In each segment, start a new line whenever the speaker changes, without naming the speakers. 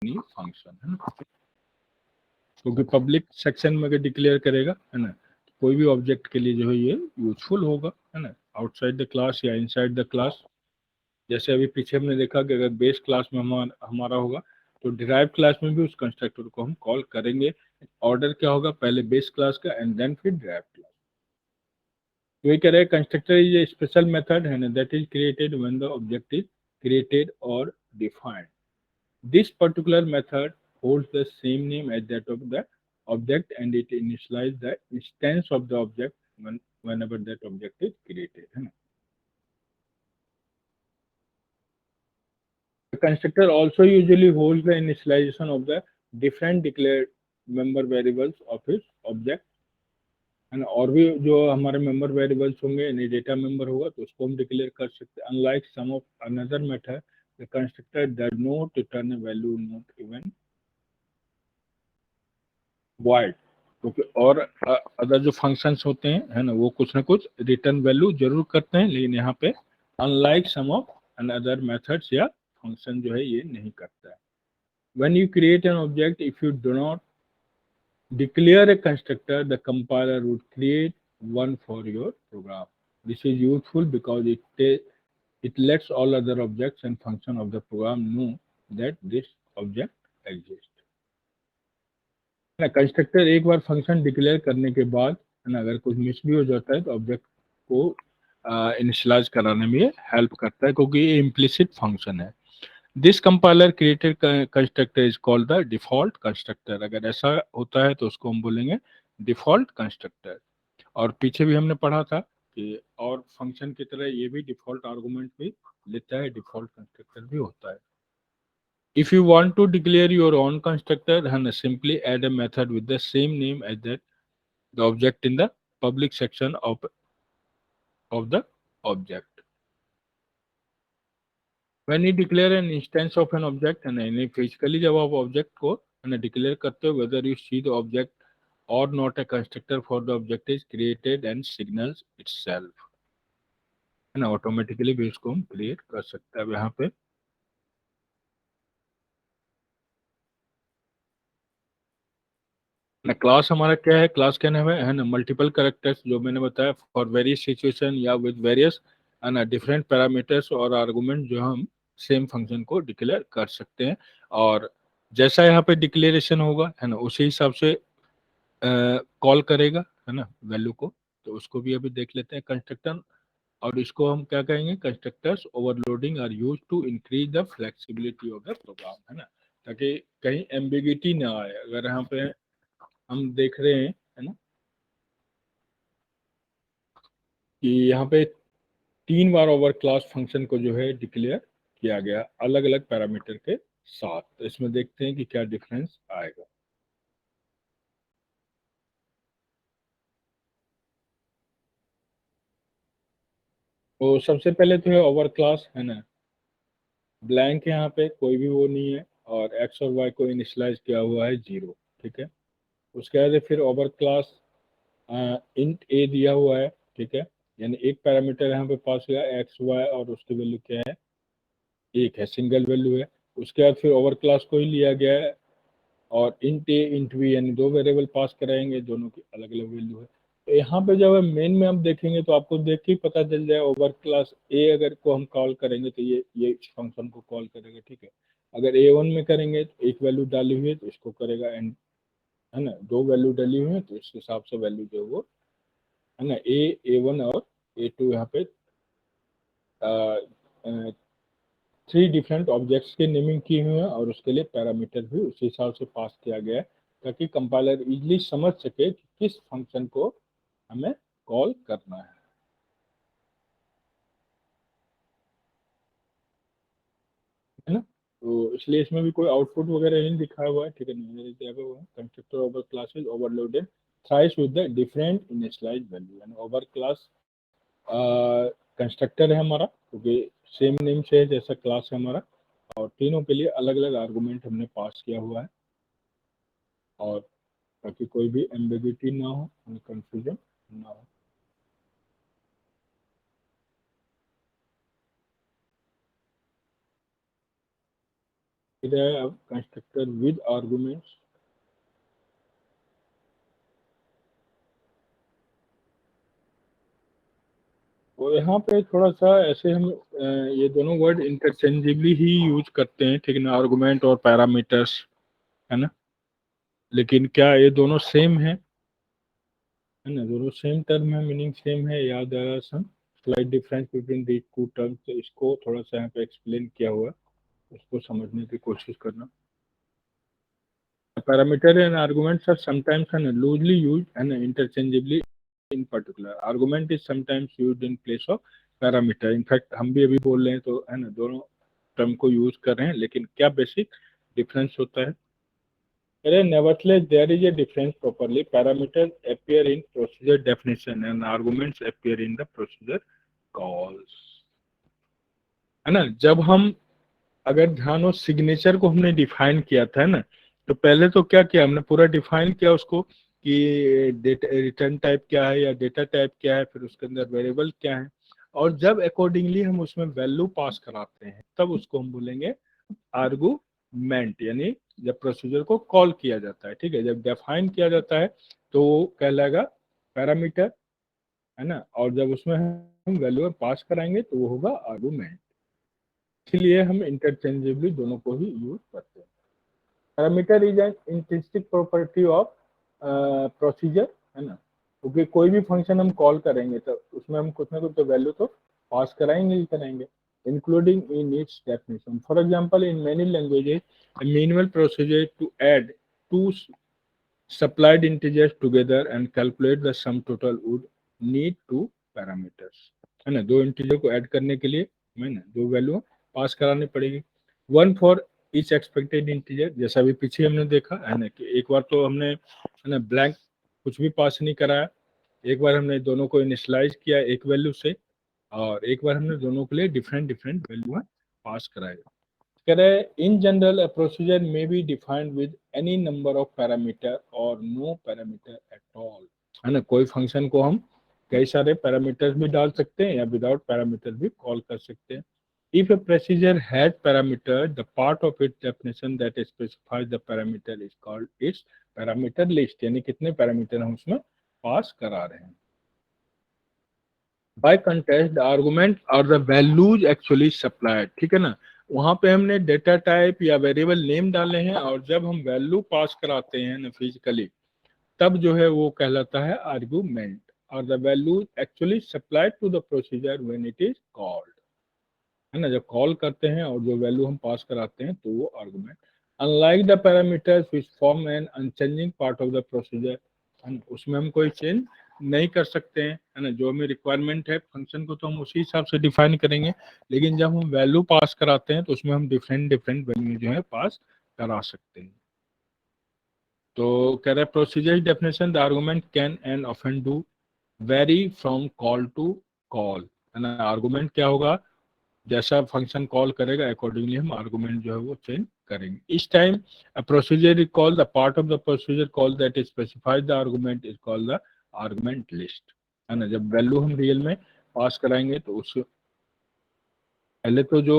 Function है ना, क्योंकि पब्लिक सेक्शन में अगर डिक्लेयर करेगा है ना, कोई भी ऑब्जेक्ट के लिए जो है ये यूजफुल होगा है ना, आउटसाइड द क्लास या इनसाइड द क्लास। जैसे अभी पीछे हमने देखा कि अगर बेस क्लास में हमारा होगा तो डिराइव क्लास में भी उस कंस्ट्रक्टर को हम कॉल करेंगे। ऑर्डर क्या होगा, पहले बेस क्लास का एंड देन फिर डिराइव क्लास। वही कह रहे हैं constructor is a special method है ना that is created when the object is created और defined. This particular method holds the same name as that of the object and it initializes the instance of the object whenever that object is created है ना। The constructor also usually holds the initialization of the different declared member variables of its object है ना, और भी जो हमारे member variables होंगे यानी डेटा मेंबर होगा तो उसको हम डिक्लेयर कर सकते हैं। Unlike some of another method the constructor does not return a value not even void, क्योंकि और अदर जो फंक्शंस होते हैं है ना वो कुछ ना कुछ रिटर्न वैल्यू जरूर करते हैं, लेकिन यहाँ पे unlike some of another methods या फंक्शन जो है ये नहीं करता है। When you create an object if you do not declare a constructor, the compiler would create one for your program. This is useful because it lets all other objects and functions of the program know that this object exists. ना constructor एक बार function declare करने के बाद है ना अगर कुछ miss भी हो जाता है तो ऑब्जेक्ट को इनिशियलाइज कराने में हेल्प करता है, क्योंकि ये इम्प्लिसिट फंक्शन है। This compiler created constructor is called the default constructor. अगर ऐसा होता है तो उसको हम बोलेंगे डिफॉल्ट कंस्ट्रक्टर। और पीछे भी हमने पढ़ा था कि और फंक्शन की तरह ये भी डिफॉल्ट आर्गुमेंट भी लेता है, डिफॉल्ट कंस्ट्रक्टर भी होता है। If you want to declare your own constructor, then simply add a method with the same name as that the object in the public section of the object. When you declare an instance of an object, and physically जब आप object को declare करते हो, whether you see the object or not, a constructor for the object is created and signals itself, है ना, automatically भी इसको हम क्रिएट कर सकते हैं। अब यहाँ पे ना क्लास हमारा क्या है, क्लास क्या नाम है ना, मल्टीपल कैरेक्टर्स जो मैंने बताया फॉर वेरियस सिचुएशन या विद वेरियस है ना डिफरेंट पैरामीटर्स और आर्गुमेंट जो हम सेम फंक्शन को डिक्लेयर कर सकते हैं। और जैसा यहाँ पे डिक्लेरेशन होगा है ना उसी हिसाब से कॉल करेगा है ना वैल्यू को। तो उसको भी अभी देख लेते हैं कंस्ट्रक्टर। और इसको हम क्या कहेंगे, constructors overloading are used to increase the flexibility of the program है ना, ताकि कहीं एम्बिगिटी ना आए। अगर यहाँ पे हम देख रहे हैं है ना कि यहाँ पे 3 बार ओवर क्लास फंक्शन को जो है डिक्लेयर किया गया अलग अलग पैरामीटर के साथ। तो इसमें देखते हैं कि क्या डिफरेंस आएगा। तो सबसे पहले तो है ओवर क्लास है ना, ब्लैंक यहाँ पे कोई भी वो नहीं है और एक्स और वाई को इनिशलाइज किया हुआ है 0। ठीक है, उसके बाद फिर ओवर क्लास इंट ए दिया हुआ है। ठीक है, यानी एक पैरामीटर यहाँ पे पास हुआ एक्स वाई और उसकी वैल्यू क्या है, एक है, सिंगल वैल्यू है। उसके बाद फिर ओवर क्लास को ही लिया गया है और इंट ए इंट बी यानी 2 वेरिएबल पास कराएंगे, दोनों की अलग अलग वैल्यू है। तो यहाँ पे जब मेन में हम देखेंगे तो आपको देख के ही पता चल जाए ओवर क्लास ए अगर को हम कॉल करेंगे तो ये इस फंक्शन को कॉल करेगा। ठीक है, अगर A1 में करेंगे तो एक वैल्यू डाली हुई है तो इसको करेगा एंड है ना, 2 वैल्यू डाली हुई है तो इस हिसाब से वैल्यू जो है वो है ना A1 और A2 यहाँ पे 3 डिफरेंट ऑब्जेक्ट्स के नेमिंग की हुई है और उसके लिए पैरामीटर भी उसी हिसाब से पास किया गया है ताकि कंपाइलर इजीली समझ सके कि किस फंक्शन को हमें कॉल करना है ना। तो इसलिए इसमें भी कोई आउटपुट वगैरह नहीं दिखाया हुआ है। ठीक है, नहीं दिया हुआ है। Constructor over classes overloaded thrice with the different initialise value, यानी ओवर क्लास कंस्ट्रक्टर है हमारा क्योंकि सेम नेम से है जैसा क्लास है हमारा, और तीनों के लिए अलग अलग आर्गुमेंट हमने पास किया हुआ है और ताकि कोई भी एम्बिग्यूटी ना हो, कंफ्यूजन ना हो। फिर है अब कंस्ट्रक्टर विद आर्गुमेंट्स। तो यहाँ पे थोड़ा सा ऐसे हम ये दोनों वर्ड इंटरचेंजेबली ही यूज करते हैं, ठीक है ना, आर्गुमेंट और पैरामीटर्स, है ना, लेकिन क्या ये दोनों सेम है ना, दोनों सेम टर्म है, मीनिंग सेम है, या there are some slight difference between these two terms. तो इसको थोड़ा सा यहाँ पे एक्सप्लेन किया हुआ है, उसको समझने की कोशिश करना। Parameter and arguments are sometimes and loosely used and interchangeably. in particular argument is sometimes used in place of parameter। In fact हम भी अभी बोल रहे हैं तो है ना, दोनों टर्म को यूज कर रहे हैं, लेकिन क्या बेसिक डिफरेंस होता है? अरे nevertheless there is a difference properly parameters appear in procedure definition and arguments appear in the procedure calls, है ना। जब हम अगर ध्यान हो सिग्नेचर को हमने डिफाइन किया था, है ना, तो पहले तो क्या किया हमने, पूरा डिफाइन किया उसको कि डेटा रिटर्न टाइप क्या है या डेटा टाइप क्या है, फिर उसके अंदर वेरिएबल क्या है, और जब अकॉर्डिंगली हम उसमें वैल्यू पास कराते हैं तब उसको हम बोलेंगे आर्गुमेंट, यानी जब प्रोसीजर को कॉल किया जाता है, ठीक है, जब डिफाइन किया जाता है तो वो कहलाएगा पैरामीटर, है ना, और जब उसमें हम वैल्यू पास कराएंगे तो वो होगा आर्गुमेंट। इसलिए हम इंटरचेंजेबली दोनों को ही यूज करते हैं। Parameter is an intrinsic property of procedure, है ना, क्योंकि कोई भी फंक्शन हम कॉल करेंगे तो उसमें हम कुछ ना कुछ तो वैल्यू तो पास कराएंगे ही कराएंगे, including in its definition. For example, in many languages, a minimal procedure to add two supplied integers together and calculate the sum total would need two parameters, है ना, दो इंटीजर को ऐड करने के लिए हमें ना दो वैल्यू पास करानी पड़ेगी। One for each expected integer, जैसा भी पीछे हमने देखा है ना कि एक बार तो हमने है ना ब्लैंक कुछ भी पास नहीं कराया, एक बार हमने दोनों को इनिशियलाइज किया एक वैल्यू से, और एक बार हमने दोनों के लिए डिफरेंट डिफरेंट वैल्यू पास कराएगा। कह रहे इन जनरल अ प्रोसीजर में be defined with any number of parameter और नो पैरामीटर एट ऑल, है ना, कोई फंक्शन को हम कई सारे पैरामीटर्स भी डाल सकते हैं या विदाउट पैरामीटर भी कॉल कर सकते हैं। If a procedure has parameter, the part of its definition that specifies the parameter is called its parameter list, यानी कितने पैरामीटर हम उसमें पास करा रहे हैं। बाय कंटेस्ट द आर्गुमेंट और द वैल्यूज एक्चुअली सप्लाइड, ठीक है ना, वहां पे हमने डेटा टाइप या वेरिएबल नेम डाले हैं और जब हम वैल्यू पास कराते हैं ना फिजिकली, तब जो है वो कहलाता है आर्गुमेंट, और the value actually supplied to the procedure when it is called, है ना, जब कॉल करते हैं और जो वैल्यू हम पास कराते हैं तो वो argument. Unlike the parameters which form an unchanging part of the procedure, उसमें हम कोई चेंज नहीं कर सकते हैं, है ना, जो हमें रिक्वायरमेंट है फंक्शन को तो हम उसी हिसाब से डिफाइन करेंगे, लेकिन जब हम वैल्यू पास कराते हैं तो उसमें हम डिफरेंट डिफरेंट वैल्यू जो है पास करा सकते हैं। तो कह रहे हैं procedure definition the argument can and often do vary from call to call, है ना, आर्गुमेंट क्या होगा, जैसा फंक्शन कॉल करेगा अकॉर्डिंगली हम आर्गुमेंट जो है वो चेंज करेंगे। इस time a procedure is called the part of the procedure call that specifies the argument is called the argument list, है ना, जब वैल्यू हम रियल में पास कराएंगे तो उस पहले तो जो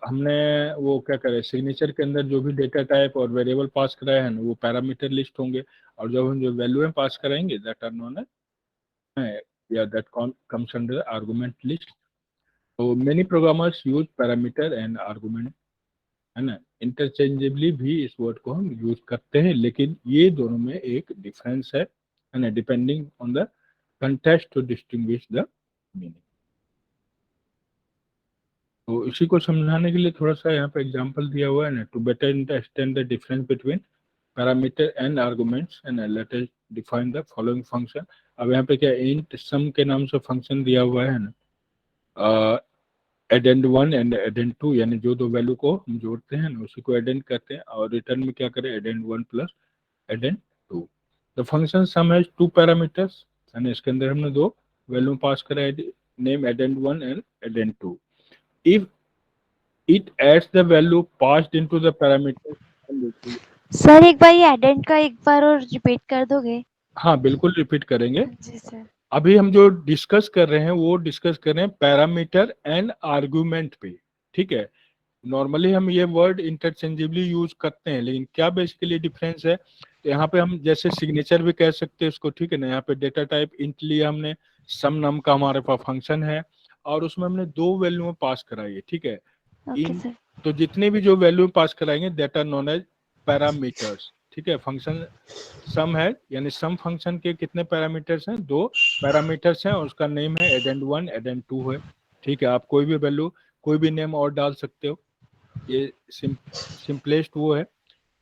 हमने वो क्या करे सिग्नेचर के अंदर जो भी डेटा टाइप और वेरिएबल पास कराया है ना वो पैरामीटर लिस्ट होंगे, और जब हम जो वैल्यू में पास कराएंगे दैट आर नोन एज या that comes under argument list. तो many programmers use parameter and argument, है ना, इंटरचेंजेबली भी इस वर्ड को हम यूज करते हैं, लेकिन ये दोनों में एक डिफरेंस है ना, depending on the context to distinguish the meaning. तो इसी को समझाने के लिए थोड़ा सा यहाँ पे एग्जांपल दिया हुआ है ना, to better understand the difference between parameter and arguments and let us define the following function. अब यहाँ पे क्या इंट सम के नाम से फंक्शन दिया हुआ है ना, addend one and addend two, यानी जो दो वैल्यू को हम जोड़ते हैं ना उसी को एडेंड करते हैं, और रिटर्न में क्या करें addend one plus addend two. The function sum has two parameters, यानी इसके अंदर हमने दो वैल्यू पास करा name addend one and addend two. If it adds the value passed into the parameter.
Sir एक बार ये एडेंट का एक बार और रिपीट कर दोगे?
हाँ बिल्कुल रिपीट करेंगे।
जी सर।
अभी हम जो डिस्कस कर रहे हैं वो डिस्कस कर रहे हैं पैरामीटर एंड आर्गुमेंट पे, ठीक है। नॉर्मली हम ये वर्ड इंटरचेंजेबली यूज करते हैं, लेकिन क्या बेसिकली डिफरेंस है, तो यहाँ पे हम जैसे सिग्नेचर भी कह सकते हैं उसको, ठीक है ना। यहाँ पे डेटा टाइप इंट लिया हमने, सम नाम का हमारे पास फंक्शन है और उसमें हमने 2 वैल्यू में पास कराई है, ठीक है।
Okay
in
sir.
तो जितने भी जो वैल्यू पास कराएंगे that are known as parameters, ठीक है। फंक्शन सम है, यानी सम फंक्शन के कितने पैरामीटर्स हैं, 2 पैरामीटर्स हैं और उसका नेम है addend1 addend2 है, ठीक है। आप कोई भी वैल्यू कोई भी नेम और डाल सकते हो, ये सिंपलेस्ट वो है।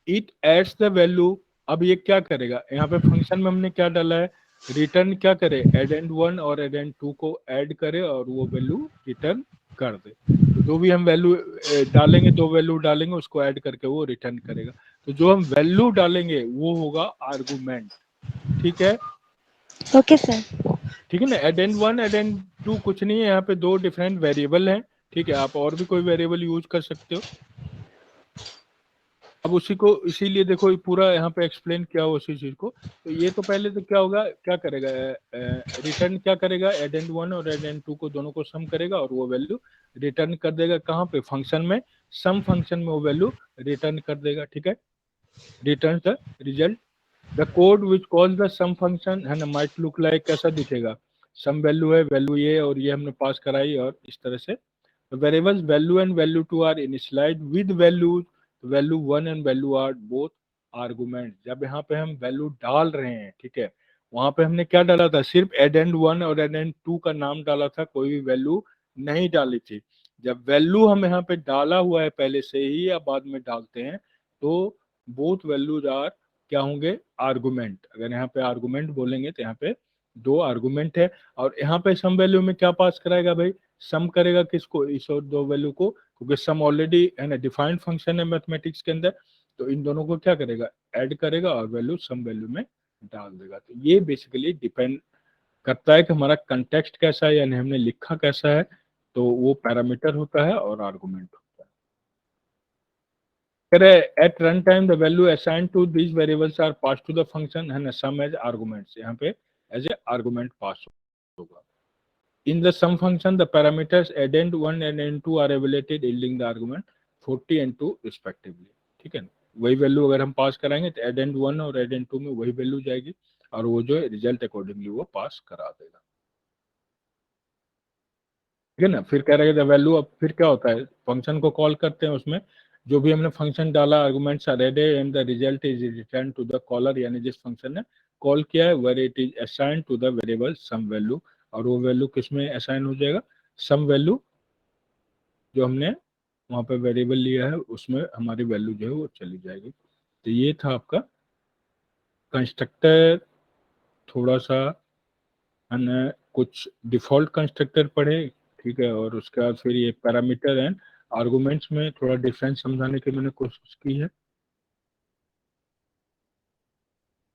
इट एड्स द वैल्यू, अब ये क्या करेगा, यहाँ पे फंक्शन में हमने क्या डाला है, रिटर्न क्या करे, addend1 और addend2 को ऐड करे और वो वैल्यू रिटर्न कर दे। तो जो भी हम वैल्यू डालेंगे, 2 वैल्यू डालेंगे, उसको ऐड करके वो रिटर्न करेगा। तो जो हम वैल्यू डालेंगे वो होगा आर्गुमेंट, ठीक है।
Okay sir.
ठीक है ना। addend1 addend2 कुछ नहीं है, यहाँ पे 2 डिफरेंट वेरिएबल हैं, ठीक है। आप और भी कोई वेरिएबल यूज कर सकते हो। अब उसी को इसीलिए देखो ये पूरा यहाँ पे एक्सप्लेन किया हुआ उसी चीज को। तो ये तो पहले तो क्या होगा, क्या करेगा, रिटर्न क्या करेगा, addend1 और addend2 को दोनों को सम करेगा और वो वैल्यू रिटर्न कर देगा कहाँ पे, फंक्शन में। सम फंक्शन में वो वैल्यू रिटर्न कर देगा, ठीक है। Return the result. The code which calls the sum function है ना माइट लुक लाइक, कैसा दिखेगा, सम वैल्यू है, वैल्यू ये और ये हमने पास कराई और इस तरह से। Variables value and value 2 are initialised with values, value 1 and value are both argument. जब यहाँ पे हम वैल्यू डाल रहे हैं, ठीक है, वहां पे हमने क्या डाला था, सिर्फ addend1 और addend2 का नाम डाला था, कोई भी वैल्यू नहीं डाली थी। जब वैल्यू हम यहाँ पे डाला हुआ है पहले से ही या बाद में डालते हैं, तो बोथ वैल्यूज आर क्या होंगे, आर्गुमेंट। अगर यहाँ पे आर्गुमेंट बोलेंगे तो यहाँ पे 2 आर्गुमेंट है। और यहाँ पे सम वैल्यू में क्या पास कराएगा भाई, सम करेगा किसको, इस और 2 वैल्यू को, क्योंकि सम ऑलरेडी है ना डिफाइंड फंक्शन है मैथमेटिक्स के अंदर। तो इन दोनों को क्या करेगा, ऐड करेगा और वैल्यू सम वैल्यू में डाल देगा। तो ये बेसिकली डिपेंड करता है कि हमारा कंटेक्स्ट कैसा है, यानी हमने लिखा कैसा है। तो वो पैरामीटर होता है और आर्गुमेंट होता है। At run time the value assign to these variables are pass to the function है ना सम एज आर्गुमेंट्स, यहाँ पे एज ए आर्गुमेंट पास होगा। In the sum function, the parameters addend1 and addend2 are evaluated yielding the argument 40 and 2 respectively, ठीक है ना। वही value अगर हम पास कराएंगे तो addend1 और addend2 में वही वैल्यू जाएगी और वो जो है रिजल्ट अकॉर्डिंगली वो पास करा देगा, ठीक है ना। फिर कह रहे थे वैल्यू, अब फिर क्या होता है, फंक्शन को कॉल करते हैं, उसमें जो भी हमने फंक्शन डाला arguments are added and the result is return to the caller, यानी जिस फंक्शन ने कॉल किया है where it is assign to the variable sum value. और वो वैल्यू किसमें असाइन हो जाएगा, सम वैल्यू जो हमने वहां पे वेरिएबल लिया है उसमें हमारी वैल्यू जो है वो चली जाएगी। तो ये था आपका कंस्ट्रक्टर। थोड़ा सा हमने कुछ डिफॉल्ट कंस्ट्रक्टर पढ़े, ठीक है, और उसके बाद फिर ये पैरामीटर एंड आर्गुमेंट्स में थोड़ा डिफरेंस समझाने की मैंने कोशिश की है।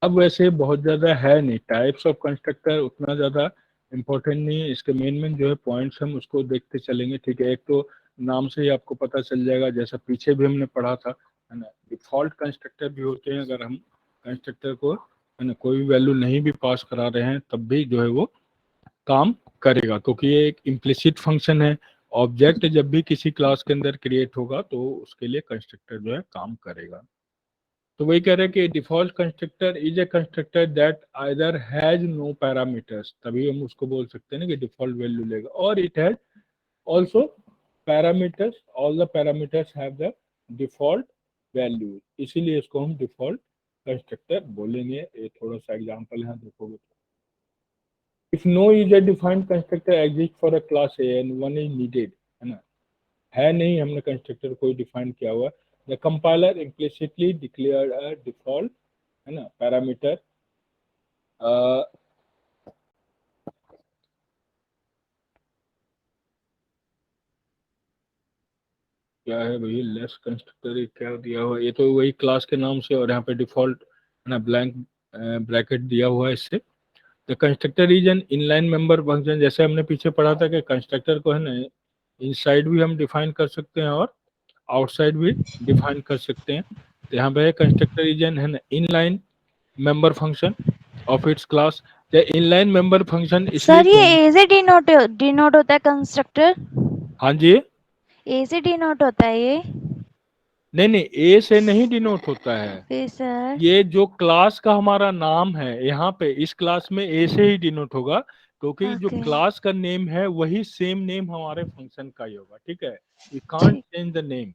अब वैसे बहुत ज़्यादा है नहीं, टाइप्स ऑफ कंस्ट्रक्टर उतना ज़्यादा इम्पोर्टेंट नहीं है, इसके मेन जो है पॉइंट्स हम उसको देखते चलेंगे, ठीक है। एक तो नाम से ही आपको पता चल जाएगा, जैसा पीछे भी हमने पढ़ा था, है ना, डिफॉल्ट कंस्ट्रक्टर भी होते हैं। अगर हम कंस्ट्रक्टर को है ना कोई भी वैल्यू नहीं भी पास करा रहे हैं तब भी जो है वो काम करेगा, क्योंकि ये एक इम्प्लिसिट फंक्शन है। ऑब्जेक्ट जब भी किसी क्लास के अंदर क्रिएट होगा तो उसके लिए कंस्ट्रक्टर जो है काम करेगा। तो वही कह रहे हैं कि default constructor is a constructor that either has no parameters, तभी हम उसको बोल सकते हैं ना कि डिफॉल्ट वैल्यू लेगा, और it has also parameters, all the parameters have the default value, इसीलिए इसको हम डिफॉल्ट कंस्ट्रक्टर बोलेंगे। ये थोड़ा सा एग्जाम्पल यहाँ देखोगे तो, if no user defined constructor exists for a class A and one is needed, है ना, है नहीं हमने कंस्ट्रक्टर कोई डिफाइन किया हुआ, the compiler implicitly declared a default है ना पैरामीटर। क्या है भैया लेस कंस्ट्रक्टर क्या दिया हुआ, ये तो वही क्लास के नाम से और यहाँ पे डिफॉल्ट है ना ब्लैंक ब्रैकेट दिया हुआ है इससे। The constructor is an inline member function, जैसे हमने पीछे पढ़ा था कि कंस्ट्रक्टर को है ना इनसाइड भी हम डिफाइन कर सकते हैं और आउटसाइड भी डिफाइन कर सकते हैं। तो यहाँ पे कंस्ट्रक्टर इज एन है ना inline member function of its class. Inline member function इसलिए
सर ये
कौन,
ए से डिनोट डिनोट होता है कंस्ट्रक्टर।
हाँ जी,
ए से डिनोट होता है ये?
नहीं नहीं, ए से नहीं डिनोट होता है।
फिर सर?
ये जो क्लास का हमारा नाम है, यहाँ पे इस क्लास में ए से ही डिनोट होगा, क्योंकि जो
ओके।
क्लास का नेम है वही सेम नेम हमारे फंक्शन का ही होगा, ठीक है। वी कांट
ठीक।
चेंज द नेम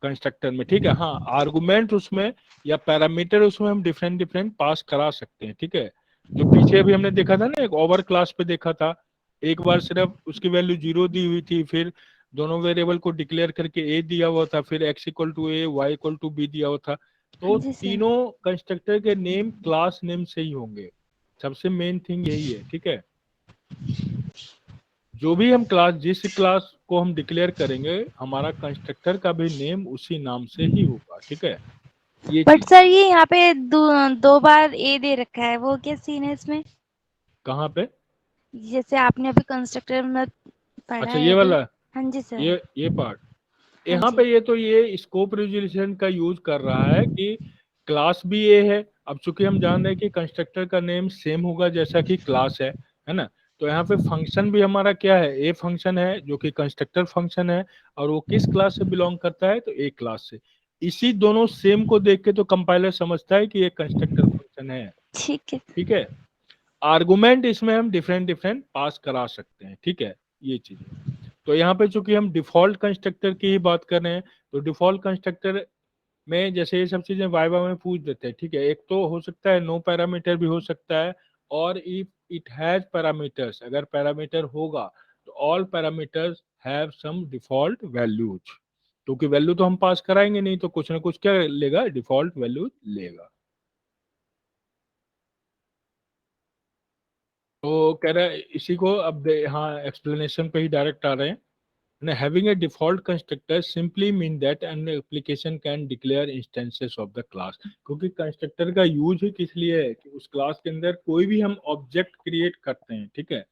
कंस्ट्रक्टर में, ठीक है। हाँ, आर्गुमेंट उसमें या पैरामीटर उसमें हम डिफरेंट डिफरेंट पास करा सकते हैं, ठीक है। जो पीछे अभी हमने देखा था ना, एक ओवर क्लास पे देखा था, एक बार सिर्फ उसकी वैल्यू 0 दी हुई थी, फिर दोनों वेरिएबल को डिक्लेयर करके ए दिया हुआ था, फिर X equal to A, Y equal to B दिया हुआ था।
हाँ
तो
जी सर।
तीनों कंस्ट्रक्टर के नेम क्लास नेम से ही होंगे, सबसे मेन थिंग यही है, ठीक है। जो भी हम क्लास, जिस क्लास को हम डिक्लेयर करेंगे, हमारा कंस्ट्रक्टर का भी नेम उसी नाम से ही होगा, ठीक है। ये
बट
चीज
सर ये यहाँ पे दो बार ए दे रखा है, वो क्या सीन है इसमें?
कहाँ पे?
जैसे आपने अभी कंस्ट्रक्टर में पढ़ा
अच्छा,
है
ये
अभी।
वाला,
हाँ जी सर।
ये पार्ट,
हाँ
यहाँ
जी।
पे ये तो ये स्कोप रिजोल्यूशन का यूज कर रहा है कि क्लास भी ये है। अब चूंकि हम जान रहे हैं कि कंस्ट्रक्टर का नेम सेम होगा जैसा कि क्लास है ना। तो यहाँ पे फंक्शन भी हमारा क्या है, ए फंक्शन है, जो कि कंस्ट्रक्टर फंक्शन है, और वो किस क्लास से बिलोंग करता है, तो ए क्लास से। इसी दोनों सेम को देख के तो कंपाइलर समझता है कि ये कंस्ट्रक्टर फंक्शन है,
ठीक है।
ठीक है। आर्गुमेंट इसमें हम डिफरेंट डिफरेंट पास करा सकते हैं, ठीक है, ये चीज है। तो यहाँ पे चूंकि हम डिफॉल्ट कंस्ट्रक्टर की ही बात कर रहे हैं, तो डिफॉल्ट कंस्ट्रक्टर में जैसे ये सब चीजें वाइवा में पूछ देते हैं, ठीक है। एक तो हो सकता है नो पैरामीटर भी हो सकता है, और इफ इट हैज पैरामीटर्स, अगर पैरामीटर होगा तो all parameters have some default values, क्योंकि वैल्यू तो हम पास कराएंगे नहीं, तो कुछ ना कुछ क्या लेगा, डिफॉल्ट वैल्यू लेगा। तो कह रहा है इसी को अब हाँ एक्सप्लेनेशन पे ही डायरेक्ट आ रहे हैं। Having a default constructor simply mean that an application can declare instances of the class। क्योंकि कंस्ट्रक्टर का यूज ही किस लिए है कि उस क्लास के अंदर कोई भी हम ऑब्जेक्ट क्रिएट करते हैं, ठीक है।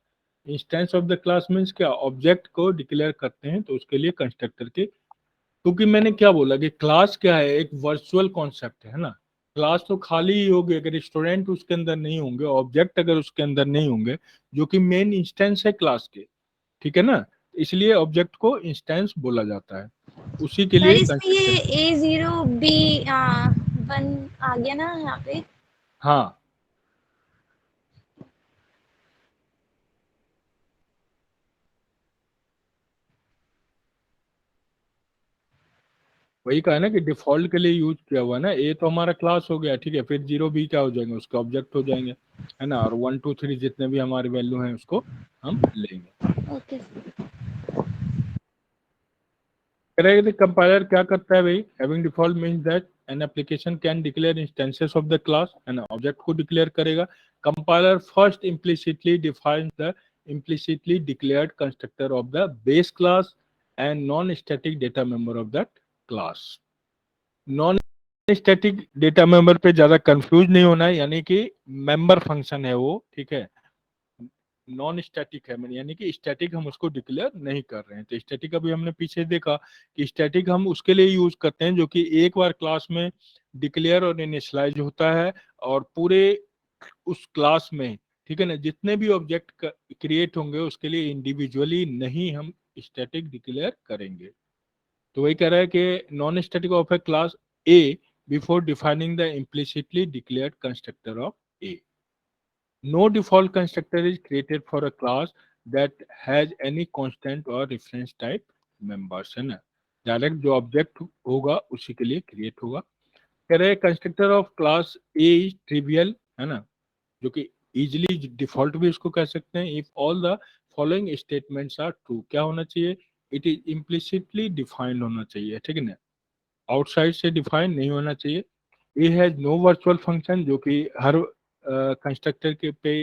Instance of the class means क्या, ऑब्जेक्ट को डिक्लेयर करते हैं, तो उसके लिए कंस्ट्रक्टर के, क्योंकि मैंने क्या बोला कि क्लास क्या है, एक वर्चुअल कॉन्सेप्ट है ना। क्लास तो खाली ही होगी अगर स्टूडेंट उसके अंदर नहीं होंगे, ऑब्जेक्ट अगर उसके अंदर नहीं होंगे, जो कि मेन इंस्टेंस है क्लास के, ठीक है ना। इसलिए ऑब्जेक्ट को इंस्टेंस बोला जाता है, उसी के
सर
लिए
इसमें
कंस्ट्रक्टर।
ये A0B1 आ गया ना यहाँ पे?
हाँ, वही कहा ना कि डिफॉल्ट के लिए यूज किया हुआ है ना। ए तो हमारा क्लास हो गया, ठीक है, फिर 0 B क्या हो जाएंगे, उसके ऑब्जेक्ट हो जाएंगे, है ना। और 1 2 3 जितने भी हमारे वैल्यू हैं उसको हम लेंगे।
ओके।
कह रहे हैं कि कंपाइलर क्या करता है भाई, having default means that an application can declare instances of the class, है ना, ऑब्जेक्ट को डिक्लेयर करेगा। Compiler first implicitly defines the implicitly declared constructor of the base class and non-static data member of that class। Non static data member पे ज्यादा confuse नहीं होना है, यानी कि मेंबर फंक्शन है वो, ठीक है। नॉन स्टैटिक है, यानी कि स्टैटिक हम उसको डिक्लेयर नहीं कर रहे हैं। तो स्टैटिक अभी हमने पीछे देखा कि स्टैटिक हम उसके लिए यूज करते हैं जो कि एक बार क्लास में डिक्लेयर और इनिशियलाइज होता है, और पूरे उस क्लास में, ठीक है ना, जितने भी ऑब्जेक्ट क्रिएट होंगे उसके लिए इंडिविजुअली नहीं हम स्टैटिक डिक्लेयर करेंगे। तो वही कह रहा है कि non static of A class A before defining the implicitly declared constructor of A. No default constructor is created for a class that has any constant or reference type members, है ना। Direct जो object होगा उसी के लिए create होगा। कह रहे constructor of class A is trivial, है ना, जो कि इजिली डिफॉल्ट भी उसको कह सकते हैं। If all the following statements are true, क्या होना चाहिए, इट इज इम्प्लिसिटली डिफाइंड होना चाहिए, ठीक है ना, आउटसाइड से डिफाइन नहीं होना चाहिए। A has no virtual function, जो कि हर कंस्ट्रक्टर के पे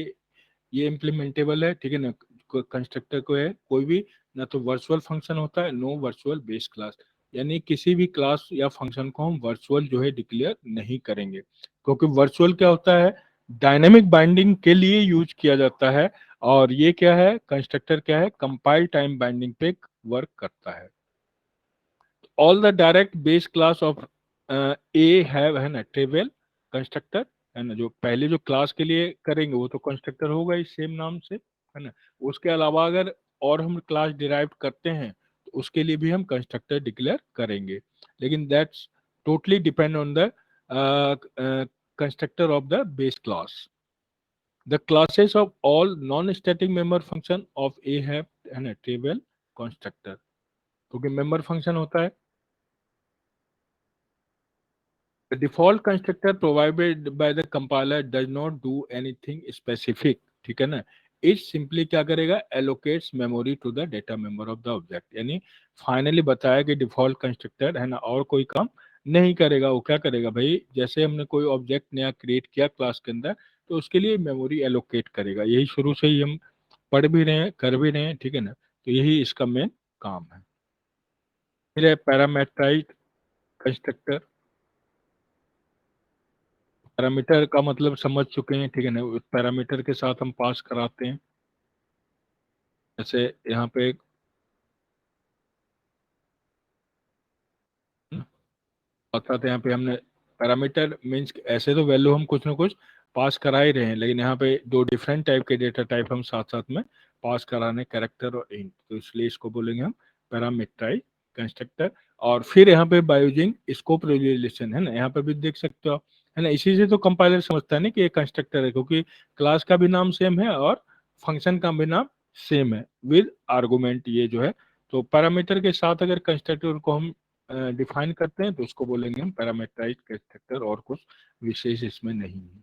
ये इम्प्लीमेंटेबल है, ठीक है ना। कंस्ट्रक्टर को है कोई भी, ना तो वर्चुअल फंक्शन होता है, नो वर्चुअल बेस क्लास, यानी किसी भी क्लास या फंक्शन को हम वर्चुअल जो है डिक्लेयर नहीं करेंगे, क्योंकि वर्चुअल क्या होता है, डायनेमिक बाइंडिंग के लिए यूज किया जाता है, और ये क्या है, कंस्ट्रक्टर क्या है, कंपाइल टाइम बाइंडिंग पे वर्क करता है। All the direct base class of A have, है ना, ट्रिवियल कंस्ट्रक्टर, है ना। जो पहले जो क्लास के लिए करेंगे वो तो कंस्ट्रक्टर होगा ही सेम नाम से, है ना। उसके अलावा अगर और हम क्लास डिराइव करते हैं तो उसके लिए भी हम कंस्ट्रक्टर डिक्लेयर करेंगे, लेकिन that's totally depend on the constructor of the base class. The classes of all non-static member function of A have an table constructor. क्योंकि member function होता है, the default constructor provided by the compiler does not do anything specific. ठीक है ना, it simply क्या करेगा, allocates memory to the data member of the object. यानी finally बताया कि डिफॉल्ट कंस्ट्रक्टर है ना और कोई काम नहीं करेगा। वो क्या करेगा भाई, जैसे हमने कोई ऑब्जेक्ट नया क्रिएट किया क्लास के अंदर, तो उसके लिए मेमोरी एलोकेट करेगा। यही शुरू से ही हम पढ़ भी रहे हैं, कर भी रहे हैं, ठीक है ना। तो यही इसका मेन काम है। फिर है पैरामेट्राइज्ड कंस्ट्रक्टर। पैरामीटर का मतलब समझ चुके हैं, ठीक है ना। पैरामीटर के साथ हम पास कराते हैं, जैसे यहाँ पे अर्थात यहाँ पे हमने पैरामीटर मीन्स ऐसे तो वैल्यू हम कुछ ना कुछ पास करा ही रहे हैं, लेकिन यहाँ पे दो डिफरेंट टाइप के डेटा टाइप हम साथ साथ में पास कराने, कैरेक्टर और इंट, तो इसलिए इसको बोलेंगे हम पैरामीट्राइज कंस्ट्रक्टर। और फिर यहाँ पे बाय यूजिंग स्कोप रेजुलेशन है ना, यहाँ पे भी देख सकते हो आप, है ना। इसी से तो कंपाइलर समझता है ना कि ये कंस्ट्रक्टर है, क्योंकि क्लास का भी नाम सेम है और फंक्शन का भी नाम सेम है विद आर्गुमेंट, ये जो है। तो पैरामीटर के साथ अगर कंस्ट्रक्टर को हम डिफाइन करते हैं तो उसको बोलेंगे हम पैरामीटराइज्ड कंस्ट्रक्टर, और कुछ विशेष इसमें नहीं है।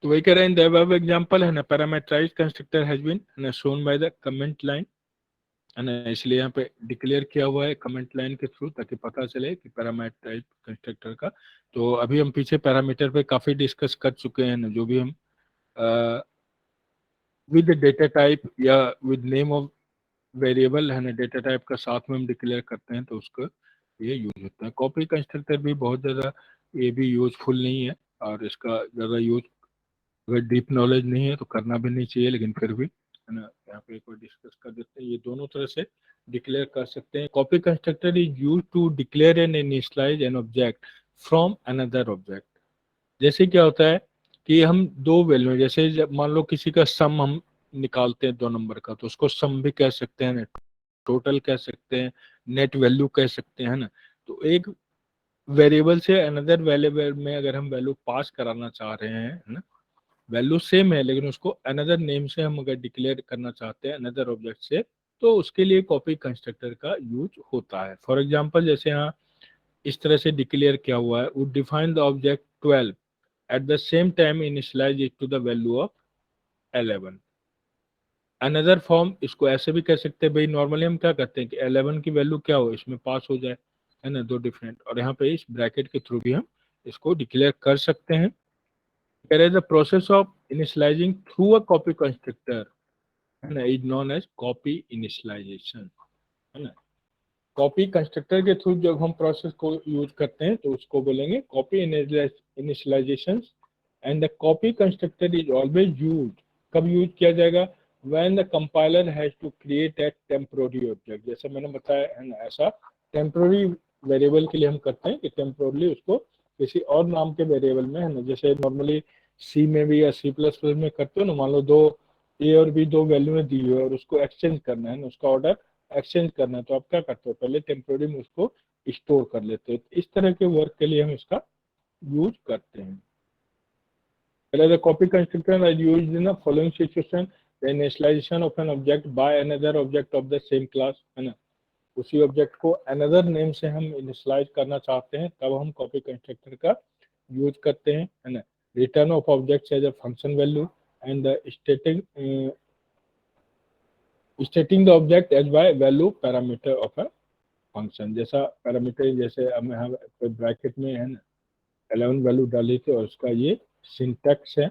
तो वही कह रहे हैं, इन द अबव एग्जांपल है ना, parameterised constructor has been shown by the comment line, है ना। इसलिए यहाँ पे डिक्लेयर किया हुआ है कमेंट लाइन के थ्रू, ताकि पता चले कि पैरामीटराइज्ड कंस्ट्रक्टर का। तो अभी हम पीछे पैरामीटर पे काफी डिस्कस कर चुके हैं ना, जो भी हम विद डेटा टाइप या विद नेम ऑफ वेरिएबल है ना, डेटा टाइप का साथ में हम डिक्लेयर करते हैं, तो उसका ये यूज होता है। कॉपी कंस्ट्रक्टर भी बहुत ज़्यादा ये भी यूजफुल नहीं है, और इसका ज़्यादा यूज अगर डीप नॉलेज नहीं है तो करना भी नहीं चाहिए, लेकिन फिर भी है ना, यहाँ पे एक बार डिस्कस कर देते हैं। ये दोनों तरह से डिक्लेयर कर सकते हैं। Copy constructor is use to declare and initialise an object from another object. जैसे क्या होता है कि हम दो वैल्यू, जैसे मान लो किसी का सम हम निकालते हैं 2 नंबर का, तो उसको सम भी कह सकते हैं, टोटल कह सकते हैं, नेट वैल्यू कह सकते हैं, है ना। तो एक वेरिएबल से अनदर वेरिएबल में अगर हम वैल्यू पास कराना चाह रहे हैं, है ना, वैल्यू सेम है लेकिन उसको अनदर नेम से हम अगर डिक्लेयर करना चाहते हैं अनदर ऑब्जेक्ट से, तो उसके लिए कॉपी कंस्ट्रक्टर का यूज होता है। फॉर एग्जांपल जैसे यहाँ इस तरह से डिक्लेयर किया हुआ है, would define the object 12 at the same time initialise it to the value of 11। Another form इसको ऐसे भी कह सकते हैं भाई, नॉर्मली हम क्या करते हैं कि 11 की वैल्यू क्या हो इसमें पास हो जाए, है ना, दो डिफरेंट, और यहाँ पे इस ब्रैकेट के थ्रू भी हम इसको डिक्लेयर कर सकते हैं। कह रहे the process of initialising through a copy constructor है ना is known as copy initialisation, है ना। कॉपी कंस्ट्रक्टर के थ्रू जब हम प्रोसेस को यूज करते हैं तो उसको बोलेंगे copy initialisation. And the copy constructor is always use, कब यूज किया जाएगा, when the compiler has to create a temporary object. जैसे मैंने बताया है ना, ऐसा टेम्पोररी वेरिएबल के लिए हम करते हैं कि टेम्पोरली उसको किसी और नाम के वेरिएबल में, है ना, जैसे नॉर्मली सी में भी या सी प्लस प्लस में करते हो ना, मान लो दो ए और बी दो वैल्यू में दी हुई है और उसको एक्सचेंज करना है ना, उसका ऑर्डर एक्सचेंज करना है, तो आप क्या करते हो, पहले टेम्पोररी में उसको स्टोर कर लेते हो। इस तरह के वर्क के लिए हम इसका यूज करते हैं। पहले the copy constructor is used in the following situation: the initialization of an object by another object of the same class, है ना, उसी ऑब्जेक्ट को अनदर नेम से हम इनिशियलाइज करना चाहते हैं, तब हम कॉपी कंस्ट्रक्टर का यूज करते हैं, है ना। Return of object as a function value and the stating the object as by value parameter of a function. जैसा पैरामीटर, जैसे अब यहाँ ब्रैकेट में है ना 11 वैल्यू डाली थी और उसका ये सिंटैक्स है,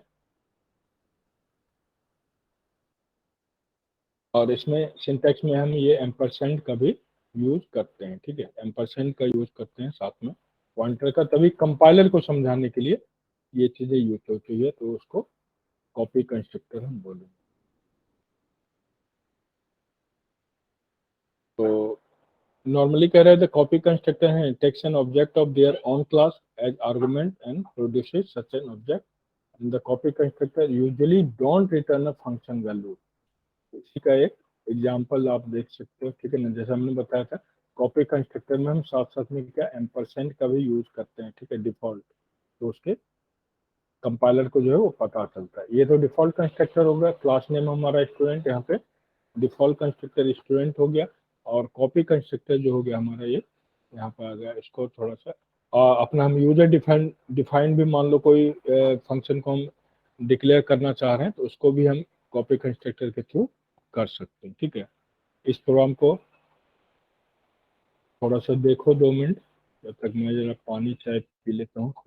और इसमें सिंटैक्स में हम ये एम्परसेंड का भी यूज करते हैं, ठीक है, एम्परसेंड का यूज करते हैं साथ में पॉइंटर का, तभी कंपाइलर को समझाने के लिए ये चीजें यूज होती है, तो उसको कॉपी कंस्ट्रक्टर हम बोलेंगे। तो नॉर्मली कह रहे थे कॉपी कंस्ट्रक्टर है takes an object of their own class as argument and produces such an object the copy constructor usually don't return a function value. इसी का एक एग्जांपल आप देख सकते हो, ठीक है ना। जैसा हमने बताया था कॉपी कंस्ट्रक्टर में हम साथ साथ में क्या एम्परसेंड का भी यूज करते हैं, ठीक है, डिफॉल्ट, तो उसके कंपाइलर को जो है वो पता चलता है। ये तो डिफॉल्ट कंस्ट्रक्टर हो गया, क्लास नेम हमारा स्टूडेंट, यहाँ पे डिफॉल्ट कंस्ट्रक्टर स्टूडेंट हो गया, और कॉपी कंस्ट्रक्टर जो हो गया हमारा ये यहाँ पे आ गया। इसको थोड़ा सा अपना हम यूजर डिफाइन भी मान लो कोई फंक्शन को हम डिक्लेयर करना चाह रहे हैं तो उसको भी हम कॉपी कंस्ट्रक्टर के थ्रू कर सकते हैं, ठीक है। इस प्रोग्राम को थोड़ा सा देखो 2 मिनट, जब तक मैं जरा पानी चाय पी लेता हूँ।